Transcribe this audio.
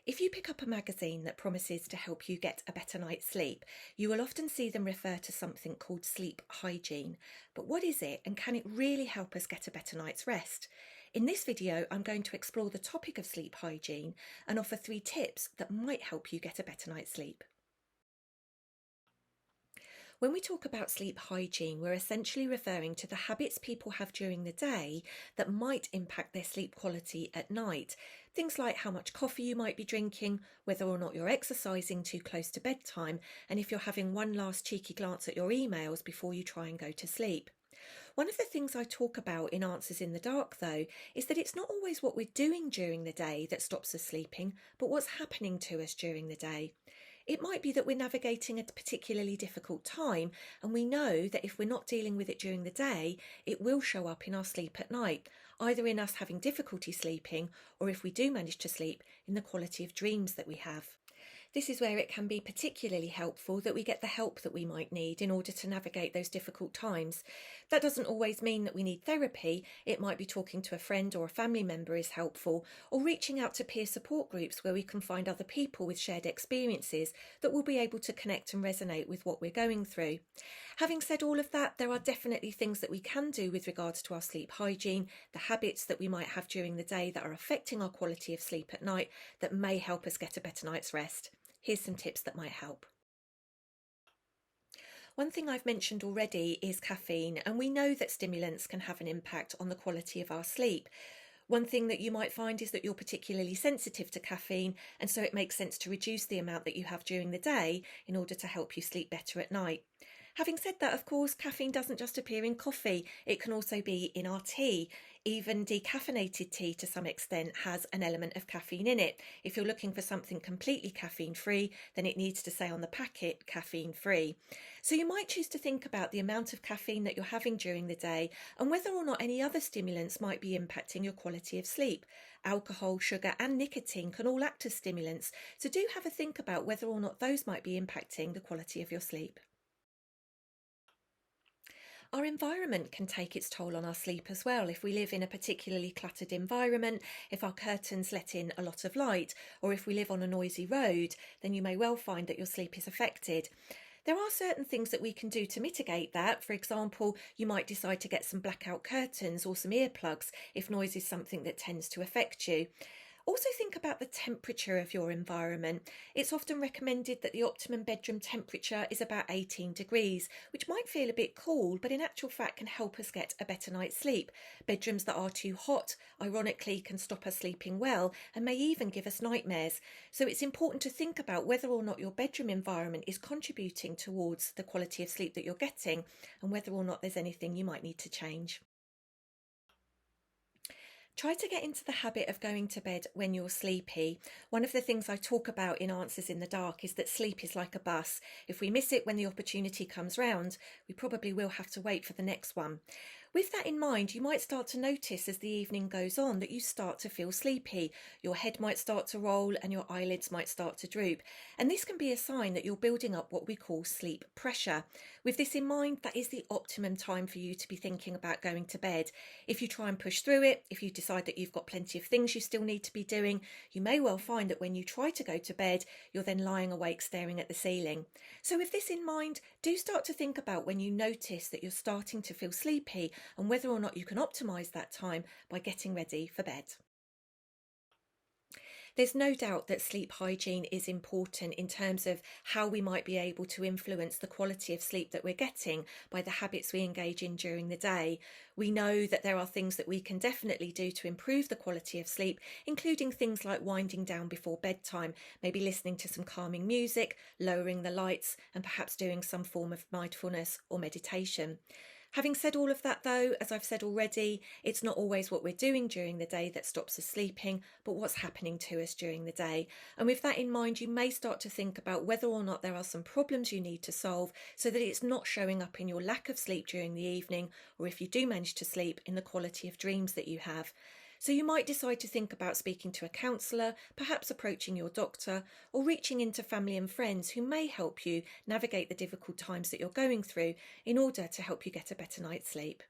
If you pick up a magazine that promises to help you get a better night's sleep, you will often see them refer to something called sleep hygiene. But what is it, and can it really help us get a better night's rest? In this video, I'm going to explore the topic of sleep hygiene and offer 3 tips that might help you get a better night's sleep. When we talk about sleep hygiene, we're essentially referring to the habits people have during the day that might impact their sleep quality at night. Things like how much coffee you might be drinking, whether or not you're exercising too close to bedtime, and if you're having one last cheeky glance at your emails before you try and go to sleep. One of the things I talk about in Answers in the Dark, though, is that it's not always what we're doing during the day that stops us sleeping, but what's happening to us during the day. It might be that we're navigating a particularly difficult time, and we know that if we're not dealing with it during the day, it will show up in our sleep at night, either in us having difficulty sleeping, or if we do manage to sleep, in the quality of dreams that we have. This is where it can be particularly helpful that we get the help that we might need in order to navigate those difficult times. That doesn't always mean that we need therapy. It might be talking to a friend or a family member is helpful, or reaching out to peer support groups where we can find other people with shared experiences that will be able to connect and resonate with what we're going through. Having said all of that, there are definitely things that we can do with regards to our sleep hygiene, the habits that we might have during the day that are affecting our quality of sleep at night that may help us get a better night's rest. Here's some tips that might help. One thing I've mentioned already is caffeine, and we know that stimulants can have an impact on the quality of our sleep. One thing that you might find is that you're particularly sensitive to caffeine, and so it makes sense to reduce the amount that you have during the day in order to help you sleep better at night. Having said that, of course, caffeine doesn't just appear in coffee. It can also be in our tea. Even decaffeinated tea to some extent has an element of caffeine in it. If you're looking for something completely caffeine-free, then it needs to say on the packet, caffeine-free. So you might choose to think about the amount of caffeine that you're having during the day and whether or not any other stimulants might be impacting your quality of sleep. Alcohol, sugar and nicotine can all act as stimulants, so do have a think about whether or not those might be impacting the quality of your sleep. Our environment can take its toll on our sleep as well. If we live in a particularly cluttered environment, if our curtains let in a lot of light, or if we live on a noisy road, then you may well find that your sleep is affected. There are certain things that we can do to mitigate that. For example, you might decide to get some blackout curtains or some earplugs if noise is something that tends to affect you. Also think about the temperature of your environment. It's often recommended that the optimum bedroom temperature is about 18 degrees, which might feel a bit cool, but in actual fact can help us get a better night's sleep. Bedrooms that are too hot, ironically, can stop us sleeping well and may even give us nightmares. So it's important to think about whether or not your bedroom environment is contributing towards the quality of sleep that you're getting and whether or not there's anything you might need to change. Try to get into the habit of going to bed when you're sleepy. One of the things I talk about in Answers in the Dark is that sleep is like a bus. If we miss it when the opportunity comes round, we probably will have to wait for the next one. With that in mind, you might start to notice as the evening goes on that you start to feel sleepy. Your head might start to roll and your eyelids might start to droop. And this can be a sign that you're building up what we call sleep pressure. With this in mind, that is the optimum time for you to be thinking about going to bed. If you try and push through it, if you decide that you've got plenty of things you still need to be doing, you may well find that when you try to go to bed, you're then lying awake staring at the ceiling. So with this in mind, do start to think about when you notice that you're starting to feel sleepy and whether or not you can optimise that time by getting ready for bed. There's no doubt that sleep hygiene is important in terms of how we might be able to influence the quality of sleep that we're getting by the habits we engage in during the day. We know that there are things that we can definitely do to improve the quality of sleep, including things like winding down before bedtime, maybe listening to some calming music, lowering the lights, and perhaps doing some form of mindfulness or meditation. Having said all of that though, as I've said already, it's not always what we're doing during the day that stops us sleeping, but what's happening to us during the day. And with that in mind, you may start to think about whether or not there are some problems you need to solve so that it's not showing up in your lack of sleep during the evening, or if you do manage to sleep, in the quality of dreams that you have. So you might decide to think about speaking to a counsellor, perhaps approaching your doctor, or reaching into family and friends who may help you navigate the difficult times that you're going through in order to help you get a better night's sleep.